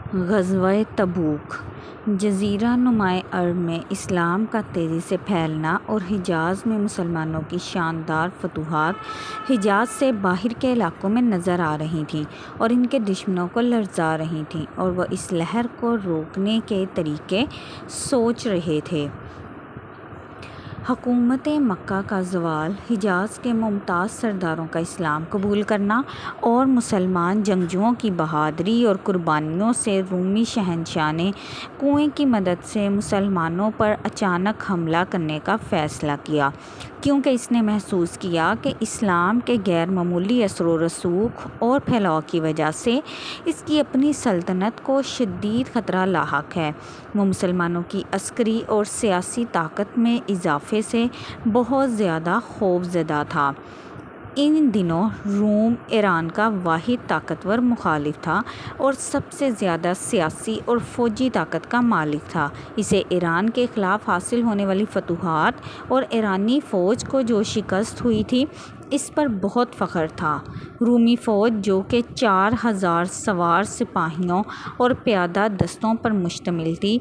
غزوہ تبوک۔ جزیرہ نمائے عرب میں اسلام کا تیزی سے پھیلنا اور حجاز میں مسلمانوں کی شاندار فتوحات حجاز سے باہر کے علاقوں میں نظر آ رہی تھیں اور ان کے دشمنوں کو لرزا رہی تھیں، اور وہ اس لہر کو روکنے کے طریقے سوچ رہے تھے۔ حکومت مکہ کا زوال، حجاز کے ممتاز سرداروں کا اسلام قبول کرنا اور مسلمان جنگجوؤں کی بہادری اور قربانیوں سے رومی شہنشاہ نے کنویں کی مدد سے مسلمانوں پر اچانک حملہ کرنے کا فیصلہ کیا، کیونکہ اس نے محسوس کیا کہ اسلام کے غیر معمولی اثر و رسوخ اور پھیلاؤ کی وجہ سے اس کی اپنی سلطنت کو شدید خطرہ لاحق ہے۔ وہ مسلمانوں کی عسکری اور سیاسی طاقت میں اضافے سے بہت زیادہ خوف زدہ تھا۔ ان دنوں روم ایران کا واحد طاقتور مخالف تھا اور سب سے زیادہ سیاسی اور فوجی طاقت کا مالک تھا۔ اسے ایران کے خلاف حاصل ہونے والی فتوحات اور ایرانی فوج کو جو شکست ہوئی تھی، اس پر بہت فخر تھا۔ رومی فوج، جو کہ 4000 سوار سپاہیوں اور پیادہ دستوں پر مشتمل تھی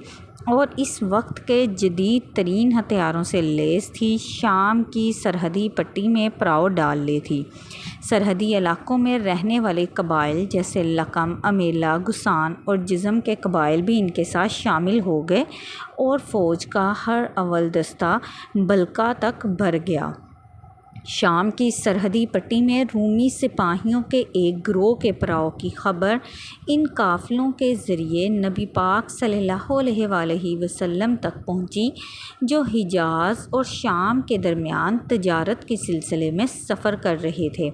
اور اس وقت کے جدید ترین ہتھیاروں سے لیس تھی، شام کی سرحدی پٹی میں پڑاؤ ڈال لی تھی۔ سرحدی علاقوں میں رہنے والے قبائل جیسے لقم، امیلا، گسان اور جزم کے قبائل بھی ان کے ساتھ شامل ہو گئے اور فوج کا ہر اول دستہ بلقا تک بھر گیا۔ شام کی سرحدی پٹی میں رومی سپاہیوں کے ایک گروہ کے پڑاؤ کی خبر ان قافلوں کے ذریعے نبی پاک صلی اللہ علیہ وآلہ وسلم تک پہنچی، جو حجاز اور شام کے درمیان تجارت کے سلسلے میں سفر کر رہے تھے۔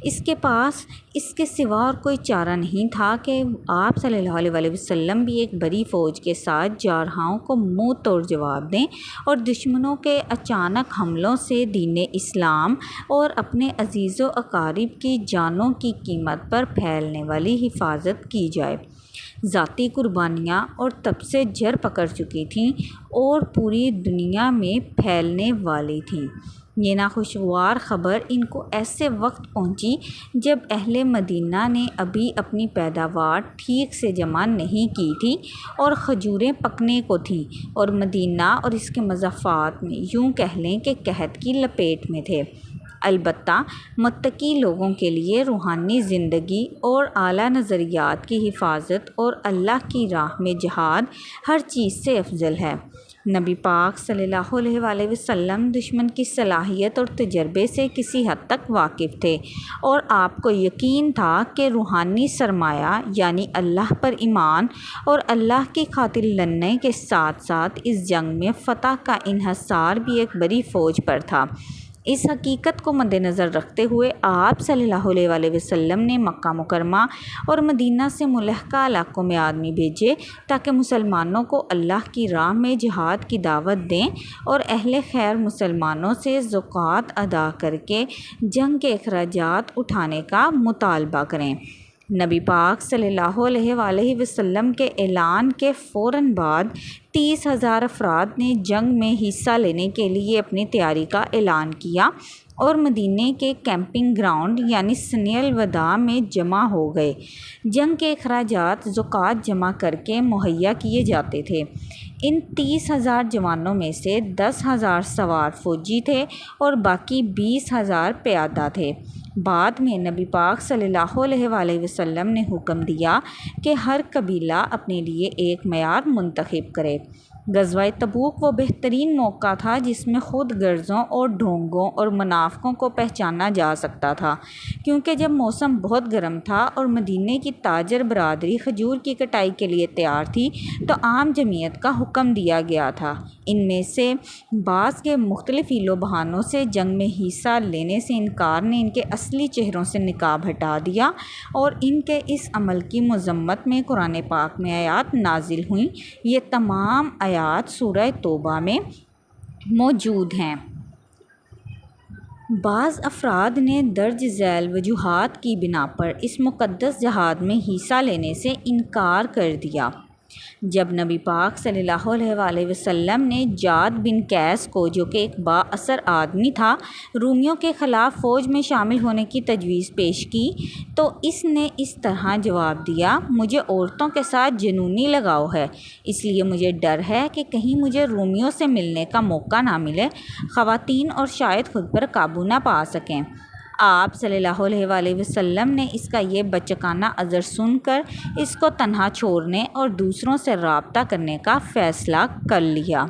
اس کے پاس اس کے سوا اور کوئی چارہ نہیں تھا کہ آپ صلی اللہ علیہ وسلم بھی ایک بڑی فوج کے ساتھ جارحاؤں کو منہ توڑ جواب دیں اور دشمنوں کے اچانک حملوں سے دین اسلام اور اپنے عزیز و اقارب کی جانوں کی قیمت پر پھیلنے والی حفاظت کی جائے۔ ذاتی قربانیاں اور تب سے جڑ پکڑ چکی تھیں اور پوری دنیا میں پھیلنے والی تھیں۔ یہ ناخوشگوار خبر ان کو ایسے وقت پہنچی جب اہل مدینہ نے ابھی اپنی پیداوار ٹھیک سے جمع نہیں کی تھی اور کھجوریں پکنے کو تھیں، اور مدینہ اور اس کے مضافات میں یوں کہہ لیں کہ قحط کی لپیٹ میں تھے۔ البتہ متقی لوگوں کے لیے روحانی زندگی اور اعلیٰ نظریات کی حفاظت اور اللہ کی راہ میں جہاد ہر چیز سے افضل ہے۔ نبی پاک صلی اللہ علیہ وآلہ وسلم دشمن کی صلاحیت اور تجربے سے کسی حد تک واقف تھے، اور آپ کو یقین تھا کہ روحانی سرمایہ یعنی اللہ پر ایمان اور اللہ کی خاطر لڑنے کے ساتھ ساتھ اس جنگ میں فتح کا انحصار بھی ایک بڑی فوج پر تھا۔ اس حقیقت کو مد نظر رکھتے ہوئے آپ صلی اللہ علیہ وآلہ وسلم نے مکہ مکرمہ اور مدینہ سے ملحقہ علاقوں میں آدمی بھیجے تاکہ مسلمانوں کو اللہ کی راہ میں جہاد کی دعوت دیں اور اہل خیر مسلمانوں سے زکوٰۃ ادا کر کے جنگ کے اخراجات اٹھانے کا مطالبہ کریں۔ نبی پاک صلی اللہ علیہ وآلہ وسلم کے اعلان کے فوراً بعد 30,000 افراد نے جنگ میں حصہ لینے کے لیے اپنی تیاری کا اعلان کیا اور مدینے کے کیمپنگ گراؤنڈ یعنی صنع الوداع میں جمع ہو گئے۔ جنگ کے اخراجات زکوٰۃ جمع کر کے مہیا کیے جاتے تھے۔ ان 30,000 جوانوں میں سے 10,000 سوار فوجی تھے اور باقی 20,000 پیادہ تھے۔ بعد میں نبی پاک صلی اللہ علیہ وآلہ وسلم نے حکم دیا کہ ہر قبیلہ اپنے لیے ایک معیار منتخب کرے۔ غزوہ تبوک وہ بہترین موقع تھا جس میں خود غرضوں اور ڈھونگوں اور منافقوں کو پہچانا جا سکتا تھا، کیونکہ جب موسم بہت گرم تھا اور مدینے کی تاجر برادری کھجور کی کٹائی کے لیے تیار تھی تو عام جمعیت کا حکم دیا گیا تھا۔ ان میں سے بعض کے مختلف حیل و بہانوں سے جنگ میں حصہ لینے سے انکار نے ان کے اصلی چہروں سے نقاب ہٹا دیا، اور ان کے اس عمل کی مذمت میں قرآن پاک میں آیات نازل ہوئیں۔ یہ تمام آیات سورہ توبہ میں موجود ہیں۔ بعض افراد نے درج ذیل وجوہات کی بنا پر اس مقدس جہاد میں حصہ لینے سے انکار کر دیا۔ جب نبی پاک صلی اللہ علیہ وسلم نے جعد بن قیس کو، جو کہ ایک با اثر آدمی تھا، رومیوں کے خلاف فوج میں شامل ہونے کی تجویز پیش کی تو اس نے اس طرح جواب دیا: مجھے عورتوں کے ساتھ جنونی لگاؤ ہے، اس لیے مجھے ڈر ہے کہ کہیں مجھے رومیوں سے ملنے کا موقع نہ ملے، خواتین اور شاید خود پر قابو نہ پا سکیں۔ آپ صلی اللہ علیہ وسلم نے اس کا یہ بچکانہ عذر سن کر اس کو تنہا چھوڑنے اور دوسروں سے رابطہ کرنے کا فیصلہ کر لیا۔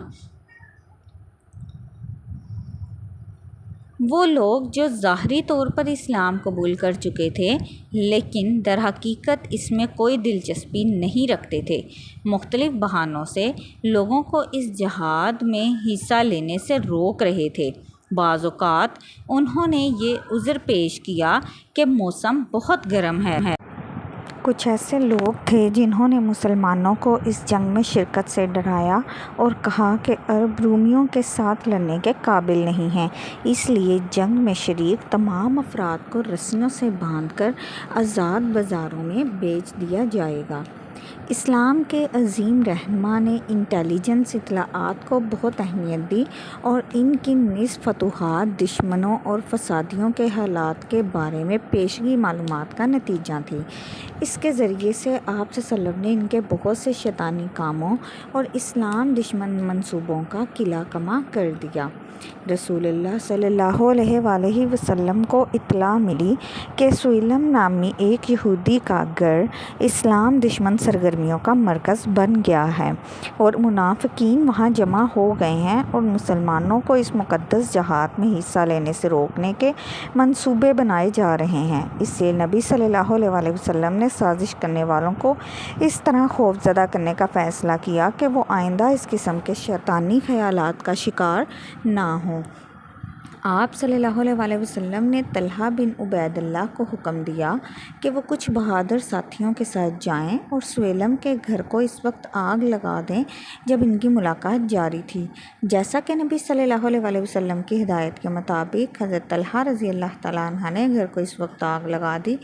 وہ لوگ جو ظاہری طور پر اسلام قبول کر چکے تھے لیکن در حقیقت اس میں کوئی دلچسپی نہیں رکھتے تھے، مختلف بہانوں سے لوگوں کو اس جہاد میں حصہ لینے سے روک رہے تھے۔ بعض اوقات انہوں نے یہ عذر پیش کیا کہ موسم بہت گرم ہے۔ کچھ ایسے لوگ تھے جنہوں نے مسلمانوں کو اس جنگ میں شرکت سے ڈرایا اور کہا کہ عرب رومیوں کے ساتھ لڑنے کے قابل نہیں ہیں، اس لیے جنگ میں شریک تمام افراد کو رسیوں سے باندھ کر آزاد بازاروں میں بیچ دیا جائے گا۔ اسلام کے عظیم رہنما نے انٹیلیجنس اطلاعات کو بہت اہمیت دی اور ان کی نصف فتوحات دشمنوں اور فسادیوں کے حالات کے بارے میں پیشگی معلومات کا نتیجہ تھی۔ اس کے ذریعے سے آپ صلی اللہ علیہ وسلم نے ان کے بہت سے شیطانی کاموں اور اسلام دشمن منصوبوں کا قلع کما کر دیا۔ رسول اللہ صلی اللہ علیہ وسلم کو اطلاع ملی کہ سویلم نامی ایک یہودی کا گھر اسلام دشمن سرگرمیوں کا مرکز بن گیا ہے اور منافقین وہاں جمع ہو گئے ہیں اور مسلمانوں کو اس مقدس جہاد میں حصہ لینے سے روکنے کے منصوبے بنائے جا رہے ہیں۔ اس سے نبی صلی اللہ علیہ وسلم نے سازش کرنے والوں کو اس طرح خوفزدہ کرنے کا فیصلہ کیا کہ وہ آئندہ اس قسم کے شیطانی خیالات کا شکار نہ ہوں۔ آپ صلی اللہ علیہ وسلم نے طلحہ بن عبید اللہ کو حکم دیا کہ وہ کچھ بہادر ساتھیوں کے ساتھ جائیں اور سویلم کے گھر کو اس وقت آگ لگا دیں جب ان کی ملاقات جاری تھی۔ جیسا کہ نبی صلی اللہ علیہ وسلم کی ہدایت کے مطابق حضرت طلحہ رضی اللہ تعالیٰ عنہ نے گھر کو اس وقت آگ لگا دی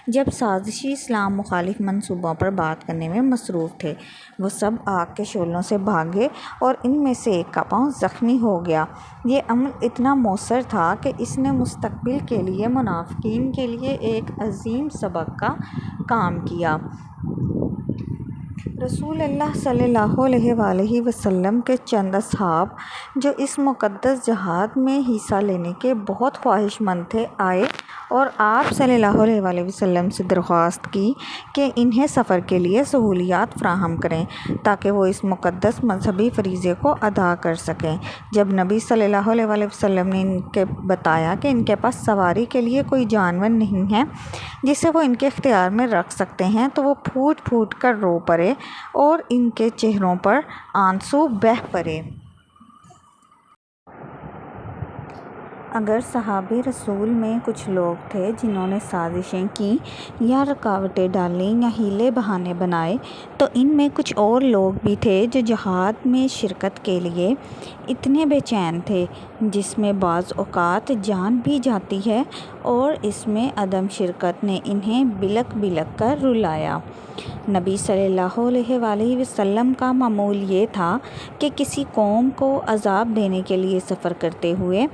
جب سازشی اسلام مخالف منصوبوں پر بات کرنے میں مصروف تھے۔ وہ سب آگ کے شعلوں سے بھاگے اور ان میں سے ایک کا پاؤں زخمی ہو گیا۔ یہ عمل اتنا مؤثر تھا کہ اس نے مستقبل کے لیے منافقین کے لیے ایک عظیم سبق کا کام کیا۔ رسول اللہ صلی اللہ علیہ وسلم کے چند اصحاب جو اس مقدس جہاد میں حصہ لینے کے بہت خواہش مند تھے آئے اور آپ صلی اللہ علیہ وسلم سے درخواست کی کہ انہیں سفر کے لیے سہولیات فراہم کریں تاکہ وہ اس مقدس مذہبی فریضے کو ادا کر سکیں۔ جب نبی صلی اللہ علیہ وسلم نے ان کے بتایا کہ ان کے پاس سواری کے لیے کوئی جانور نہیں ہے جسے وہ ان کے اختیار میں رکھ سکتے ہیں تو وہ پھوٹ پھوٹ کر رو پڑے اور ان کے چہروں پر آنسو بہہ پڑے۔ اگر صحابہ رسول میں کچھ لوگ تھے جنہوں نے سازشیں کیں یا رکاوٹیں ڈالیں یا حیلے بہانے بنائے تو ان میں کچھ اور لوگ بھی تھے جو جہاد میں شرکت کے لیے اتنے بے چین تھے جس میں بعض اوقات جان بھی جاتی ہے اور اس میں عدم شرکت نے انہیں بلک بلک کر رلایا۔ نبی صلی اللہ علیہ وسلم کا معمول یہ تھا کہ کسی قوم کو عذاب دینے کے لیے سفر کرتے ہوئے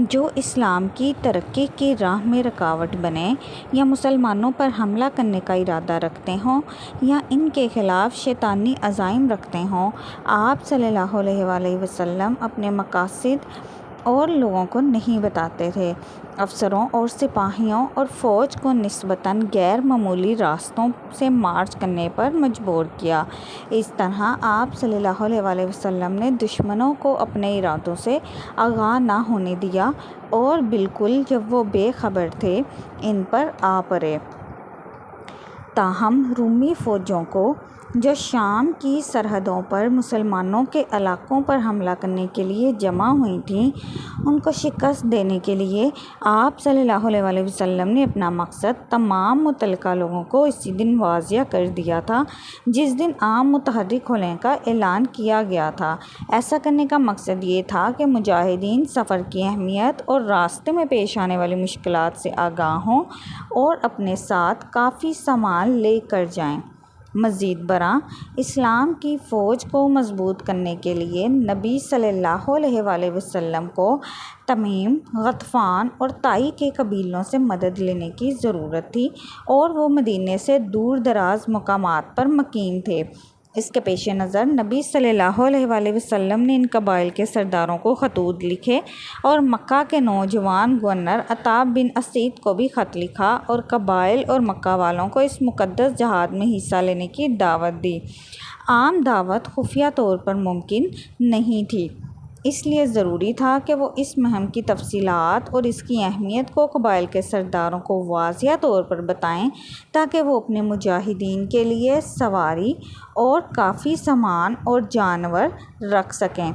جو اسلام کی ترقی کی راہ میں رکاوٹ بنے یا مسلمانوں پر حملہ کرنے کا ارادہ رکھتے ہوں یا ان کے خلاف شیطانی عزائم رکھتے ہوں، آپ صلی اللہ علیہ وسلم اپنے مقاصد اور لوگوں کو نہیں بتاتے تھے۔ افسروں اور سپاہیوں اور فوج کو نسبتاً غیر معمولی راستوں سے مارچ کرنے پر مجبور کیا۔ اس طرح آپ صلی اللہ علیہ وسلم نے دشمنوں کو اپنے ارادوں سے آگاہ نہ ہونے دیا اور بالکل جب وہ بے خبر تھے ان پر آ پڑے۔ تاہم رومی فوجوں کو جو شام کی سرحدوں پر مسلمانوں کے علاقوں پر حملہ کرنے کے لیے جمع ہوئی تھیں، ان کو شکست دینے کے لیے آپ صلی اللہ علیہ وسلم نے اپنا مقصد تمام متعلقہ لوگوں کو اسی دن واضح کر دیا تھا جس دن عام متحرک ہونے کا اعلان کیا گیا تھا۔ ایسا کرنے کا مقصد یہ تھا کہ مجاہدین سفر کی اہمیت اور راستے میں پیش آنے والی مشکلات سے آگاہ ہوں اور اپنے ساتھ کافی سامان لے کر جائیں۔ مزید برآں اسلام کی فوج کو مضبوط کرنے کے لیے نبی صلی اللہ علیہ وآلہ وسلم کو تمیم، غطفان اور طائی کے قبیلوں سے مدد لینے کی ضرورت تھی اور وہ مدینے سے دور دراز مقامات پر مقیم تھے۔ اس کے پیش نظر نبی صلی اللہ علیہ وآلہ وسلم نے ان قبائل کے سرداروں کو خطوط لکھے اور مکہ کے نوجوان گورنر عتاب بن اسید کو بھی خط لکھا اور قبائل اور مکہ والوں کو اس مقدس جہاد میں حصہ لینے کی دعوت دی۔ عام دعوت خفیہ طور پر ممکن نہیں تھی، اس لیے ضروری تھا کہ وہ اس مہم کی تفصیلات اور اس کی اہمیت کو قبائل کے سرداروں کو واضح طور پر بتائیں تاکہ وہ اپنے مجاہدین کے لیے سواری اور کافی سامان اور جانور رکھ سکیں۔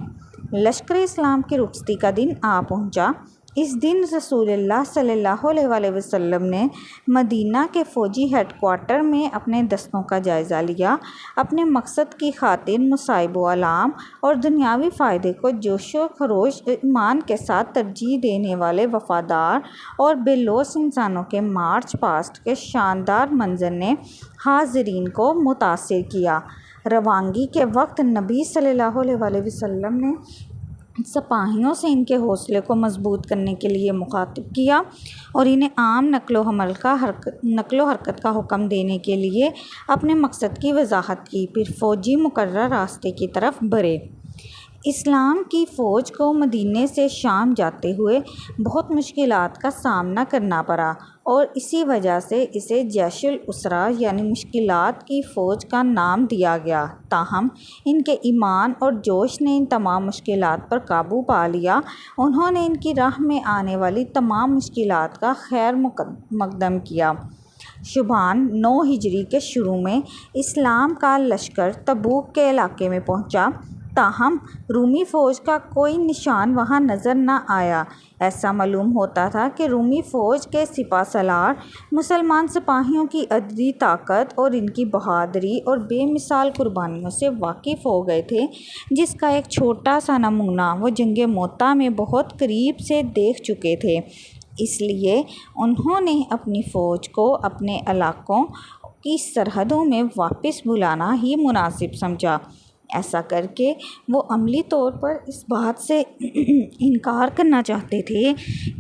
لشکر اسلام کی رخصتی کا دن آ پہنچا۔ اس دن رسول اللہ صلی اللہ علیہ وآلہ وسلم نے مدینہ کے فوجی ہیڈ کوارٹر میں اپنے دستوں کا جائزہ لیا۔ اپنے مقصد کی خاطر مصائب و آلام اور دنیاوی فائدے کو جوش و خروش ایمان کے ساتھ ترجیح دینے والے وفادار اور بے لوث انسانوں کے مارچ پاسٹ کے شاندار منظر نے حاضرین کو متاثر کیا۔ روانگی کے وقت نبی صلی اللہ علیہ وآلہ وسلم نے سپاہیوں سے ان کے حوصلے کو مضبوط کرنے کے لیے مخاطب کیا اور انہیں عام نقل و حرکت کا حکم دینے کے لیے اپنے مقصد کی وضاحت کی، پھر فوجی مقررہ راستے کی طرف بڑھے۔ اسلام کی فوج کو مدینے سے شام جاتے ہوئے بہت مشکلات کا سامنا کرنا پڑا اور اسی وجہ سے اسے جیش العسرا یعنی مشکلات کی فوج کا نام دیا گیا۔ تاہم ان کے ایمان اور جوش نے ان تمام مشکلات پر قابو پا لیا۔ انہوں نے ان کی راہ میں آنے والی تمام مشکلات کا خیر مقدم کیا۔ شعبان 9 ہجری کے شروع میں اسلام کا لشکر تبوک کے علاقے میں پہنچا، تاہم رومی فوج کا کوئی نشان وہاں نظر نہ آیا۔ ایسا معلوم ہوتا تھا کہ رومی فوج کے سپہ سالار مسلمان سپاہیوں کی عددی طاقت اور ان کی بہادری اور بے مثال قربانیوں سے واقف ہو گئے تھے، جس کا ایک چھوٹا سا نمونہ وہ جنگ موتا میں بہت قریب سے دیکھ چکے تھے۔ اس لیے انہوں نے اپنی فوج کو اپنے علاقوں کی سرحدوں میں واپس بلانا ہی مناسب سمجھا۔ ایسا کر کے وہ عملی طور پر اس بات سے انکار کرنا چاہتے تھے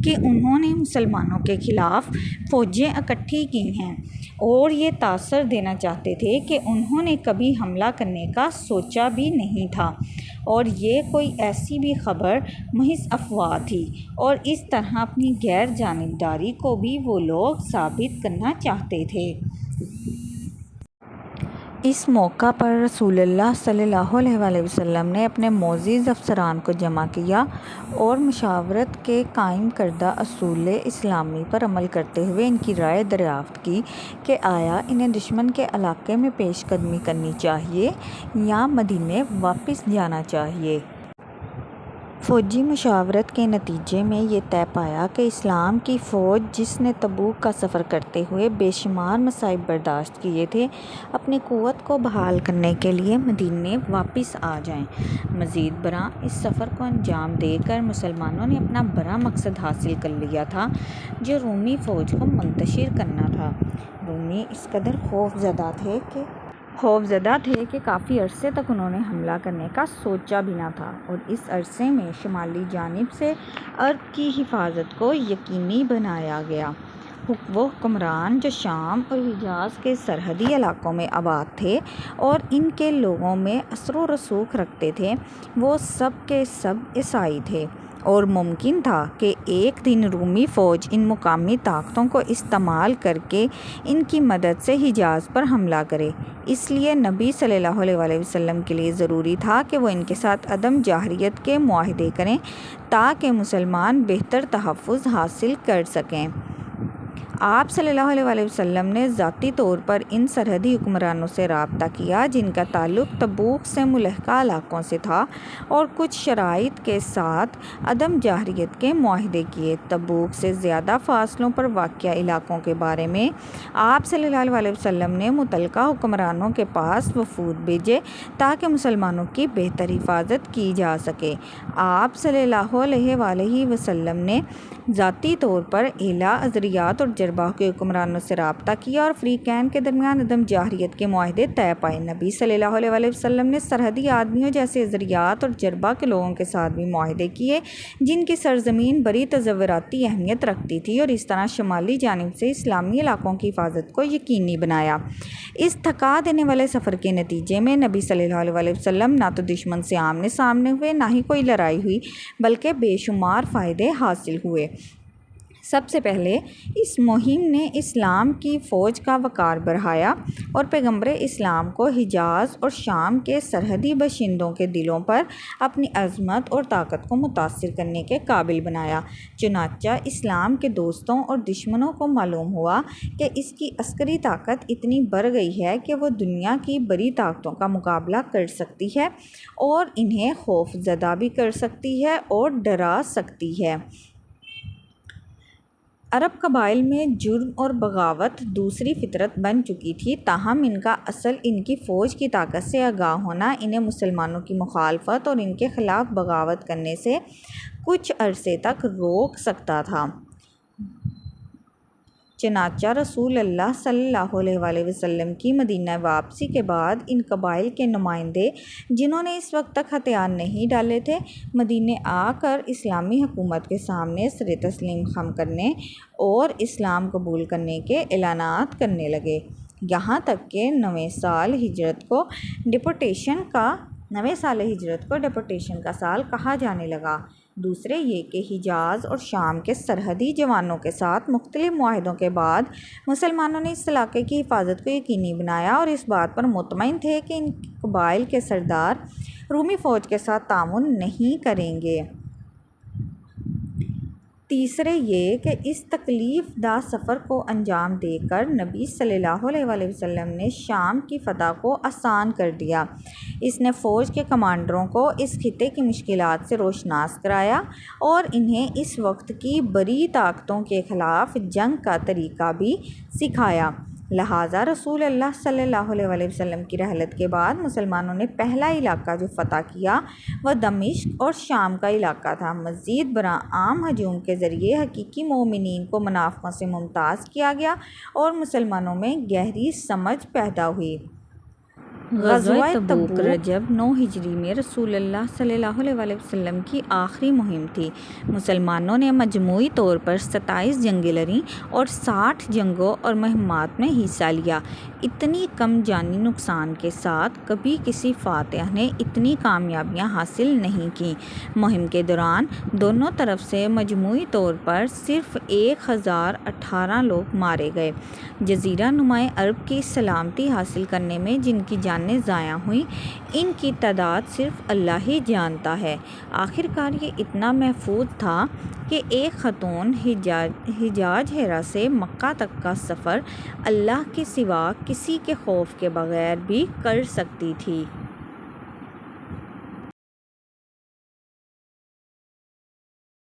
کہ انہوں نے مسلمانوں کے خلاف فوجیں اکٹھی کی ہیں، اور یہ تاثر دینا چاہتے تھے کہ انہوں نے کبھی حملہ کرنے کا سوچا بھی نہیں تھا اور یہ کوئی ایسی بھی خبر محض افواہ تھی، اور اس طرح اپنی غیر جانبداری کو بھی وہ لوگ ثابت کرنا چاہتے تھے۔ اس موقع پر رسول اللہ صلی اللہ علیہ وآلہ وسلم نے اپنے معزز افسران کو جمع کیا اور مشاورت کے قائم کردہ اصول اسلامی پر عمل کرتے ہوئے ان کی رائے دریافت کی کہ آیا انہیں دشمن کے علاقے میں پیش قدمی کرنی چاہیے یا مدینے واپس جانا چاہیے۔ فوجی مشاورت کے نتیجے میں یہ طے پایا کہ اسلام کی فوج جس نے تبوک کا سفر کرتے ہوئے بے شمار مصائب برداشت کیے تھے، اپنی قوت کو بحال کرنے کے لیے مدینے واپس آ جائیں۔ مزید برآں اس سفر کو انجام دے کر مسلمانوں نے اپنا بڑا مقصد حاصل کر لیا تھا، جو رومی فوج کو منتشر کرنا تھا۔ رومی اس قدر خوف زدہ تھے کہ کافی عرصے تک انہوں نے حملہ کرنے کا سوچا بھی نہ تھا، اور اس عرصے میں شمالی جانب سے عرب کی حفاظت کو یقینی بنایا گیا۔ وہ حکمران جو شام اور حجاز کے سرحدی علاقوں میں آباد تھے اور ان کے لوگوں میں اثر و رسوخ رکھتے تھے، وہ سب کے سب عیسائی تھے، اور ممکن تھا کہ ایک دن رومی فوج ان مقامی طاقتوں کو استعمال کر کے ان کی مدد سے حجاز پر حملہ کرے۔ اس لیے نبی صلی اللہ علیہ وآلہ وسلم کے لیے ضروری تھا کہ وہ ان کے ساتھ عدم جارحیت کے معاہدے کریں تاکہ مسلمان بہتر تحفظ حاصل کر سکیں۔ آپ صلی اللہ علیہ وآلہ وسلم نے ذاتی طور پر ان سرحدی حکمرانوں سے رابطہ کیا جن کا تعلق تبوک سے ملحقہ علاقوں سے تھا، اور کچھ شرائط کے ساتھ عدم جارحیت کے معاہدے کیے۔ تبوک سے زیادہ فاصلوں پر واقع علاقوں کے بارے میں آپ صلی اللہ علیہ وسلم نے متعلقہ حکمرانوں کے پاس وفود بھیجے تاکہ مسلمانوں کی بہتر حفاظت کی جا سکے۔ آپ صلی اللہ علیہ وآلہ وسلم نے ذاتی طور پر اعلیٰ عذریات اور جربہ کے حکمرانوں سے رابطہ کیا اور فریقین کے درمیان عدم جارحیت کے معاہدے طے پائے۔ نبی صلی اللہ علیہ وسلم نے سرحدی آدمیوں جیسے ذریات اور جربہ کے لوگوں کے ساتھ بھی معاہدے کیے جن کی سرزمین بڑی تصوراتی اہمیت رکھتی تھی، اور اس طرح شمالی جانب سے اسلامی علاقوں کی حفاظت کو یقینی بنایا۔ اس تھکا دینے والے سفر کے نتیجے میں نبی صلی اللہ علیہ وسلم نہ تو دشمن سے آمنے سامنے ہوئے، نہ ہی کوئی لڑائی ہوئی، بلکہ بے شمار فائدے حاصل ہوئے۔ سب سے پہلے اس مہم نے اسلام کی فوج کا وقار بڑھایا اور پیغمبر اسلام کو حجاز اور شام کے سرحدی باشندوں کے دلوں پر اپنی عظمت اور طاقت کو متاثر کرنے کے قابل بنایا۔ چنانچہ اسلام کے دوستوں اور دشمنوں کو معلوم ہوا کہ اس کی عسکری طاقت اتنی بڑھ گئی ہے کہ وہ دنیا کی بڑی طاقتوں کا مقابلہ کر سکتی ہے اور انہیں خوف زدہ بھی کر سکتی ہے اور ڈرا سکتی ہے۔ عرب قبائل میں جرم اور بغاوت دوسری فطرت بن چکی تھی، تاہم ان کا اصل ان کی فوج کی طاقت سے آگاہ ہونا انہیں مسلمانوں کی مخالفت اور ان کے خلاف بغاوت کرنے سے کچھ عرصے تک روک سکتا تھا۔ چنانچہ رسول اللہ صلی اللہ علیہ وسلم کی مدینہ واپسی کے بعد ان قبائل کے نمائندے، جنہوں نے اس وقت تک ہتھیار نہیں ڈالے تھے، مدینے آ کر اسلامی حکومت کے سامنے سر تسلیم خم کرنے اور اسلام قبول کرنے کے اعلانات کرنے لگے، یہاں تک کہ نویں سال ہجرت کو ڈیپورٹیشن کا سال کہا جانے لگا۔ دوسرے یہ کہ حجاز اور شام کے سرحدی جوانوں کے ساتھ مختلف معاہدوں کے بعد مسلمانوں نے اس علاقے کی حفاظت کو یقینی بنایا اور اس بات پر مطمئن تھے کہ ان قبائل کے سردار رومی فوج کے ساتھ تعاون نہیں کریں گے۔ تیسرے یہ کہ اس تکلیف دہ سفر کو انجام دے کر نبی صلی اللہ علیہ وسلم نے شام کی فتح کو آسان کر دیا۔ اس نے فوج کے کمانڈروں کو اس خطے کی مشکلات سے روشناس کرایا اور انہیں اس وقت کی بڑی طاقتوں کے خلاف جنگ کا طریقہ بھی سکھایا۔ لہٰذا رسول اللہ صلی اللہ علیہ وسلم کی رحلت کے بعد مسلمانوں نے پہلا علاقہ جو فتح کیا وہ دمشق اور شام کا علاقہ تھا۔ مزید برآں عام ہجوم کے ذریعے حقیقی مومنین کو منافقوں سے ممتاز کیا گیا اور مسلمانوں میں گہری سمجھ پیدا ہوئی۔ غزوہ تبوک رجب 9 ہجری میں رسول اللہ صلی اللہ علیہ وسلم کی آخری مہم تھی۔ مسلمانوں نے مجموعی طور پر 27 جنگیں لڑیں اور 60 جنگوں اور مہمات میں حصہ لیا۔ اتنی کم جانی نقصان کے ساتھ کبھی کسی فاتح نے اتنی کامیابیاں حاصل نہیں کیں۔ مہم کے دوران دونوں طرف سے مجموعی طور پر صرف 1018 لوگ مارے گئے۔ جزیرہ نما عرب کی سلامتی حاصل کرنے میں جن کی جانیں ضائع ہوئیں، ان کی تعداد صرف اللہ ہی جانتا ہے۔ آخرکار یہ اتنا محفوظ تھا کہ ایک خاتون حجاز ہرا سے مکہ تک کا سفر اللہ کے سوا کسی کے خوف کے بغیر بھی کر سکتی تھی۔